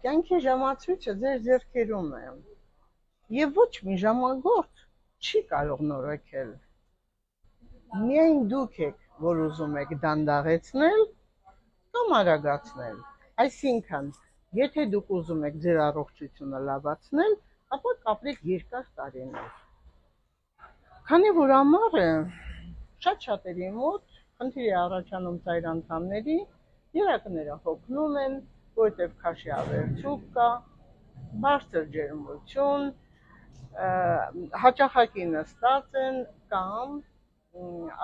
կյանքի ժամացույցը ձեր ձեռքերում է, եւ ոչ մի ժամագործ չի կարող նորոգել։ Միայն դուք եք, որ ուզում եք դանդաղեցնել կամ արագացնել։ Այսինքն, եթե դուք ուզում եք ձեր առողջությունը լավացնել, ապա կապրեք երկար տարիներ։ Քանի որ ամառը շատ շատերի մոտ խնդիր է առաջանում ծայր անդամների, երակները հոգնում են, որտեղ քաշի ավերցուկ կա, բարձր ջերմություն, հաճախակի նստած են կամ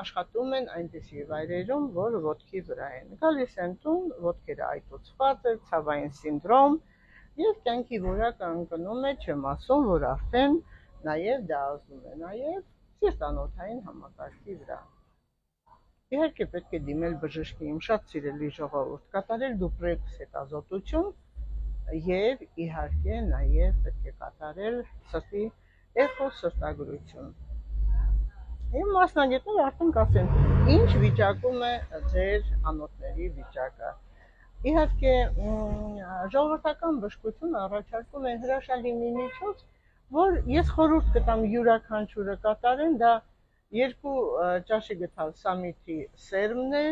աշխատում են այնպիսի վայրերում, որ ոտքի վրա են։ Գալիս են տուն, ոտքերը այտուցված է, ցավային սինդրոմ, եւ կյանքի որակը ընկնում է, չեմ ասում, որ արդեն նաեւ դա ազդում է նաեւ սիրտանոթային համակարգի վրա։ Իհարկե պետք է դիմել բժշկի, իմ շատ սիրելի ժողովուրդ, կատարել դուպլեքս հետազոտություն եւ իհարկե նաեւ պետք է կատարել սրտի էխո սրտագրություն։ Իմ մասնագետները արդեն կասեն, ինչ վիճակում է ձեր անոթների վիճակը։ Իհարկե ժողովրդական բժշկությունը առաջարկում է հրաշալի մի միջոց, որ ես խորհուրդ կտամ յուրաքանչյուրը կատարեն, դա 2 ճաշի գթալ սամիթի սերմն է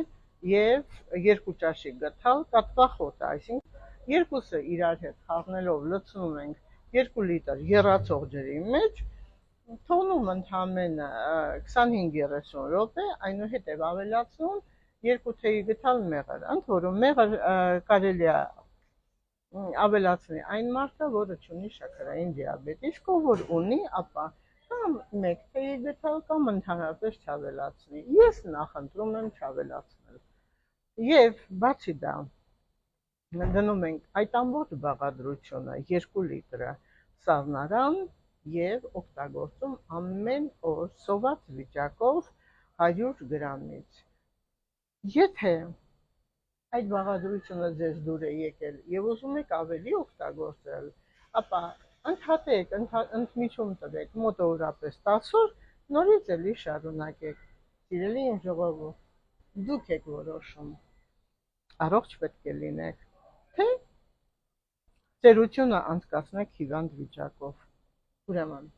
եւ 2 ճաշի գթալ կատվախոտը, այսինքն երկուսը իրար հետ խառնելով լցնում ենք 2 լիտր եռացող ջրի մեջ, թողնում ընդամենը 25-30 րոպե, այնուհետև ավելացնում 2 թեյի գթալ մեղր, ընդ որում մեղր կարելի է ավելացնի այն մարդը, որը ունի շաքարային դիաբետ, իսկ ով որ ունի, ապա կամ 1 թեյի գթալ կամ ընդհանրապես չավելացնի։ Ես նախընտրում եմ չավելացնել։ Եվ բացի դա, դնում ենք այդ ամբողջ բաղադրությունը 2 լիտրը սառնարան եւ օգտագործում ամեն օր սոված վիճակով 100 գրամից։ Եթե այդ բաղադրությունը ձեզ դուր է եկել եւ ուզում եք ավելի օգտագործել, ապա ընդհատեք, ընդմիջում տվեք մոտավորապես 10 օր, նորից էլի շարունակեք։ Սիրելի իմ ժողովուրդ, դուք եք որոշում, առողջ պետք է լինեք, թե ծերությունը անցկացնեք հիվանդ վիճակով։ Ուրեմն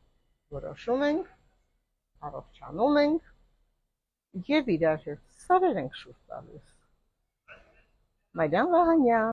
որոշում ենք, առողջանում ենք եւ իրար հետ սարեր ենք շուրջ տալիս։ Մայրան Վահանյան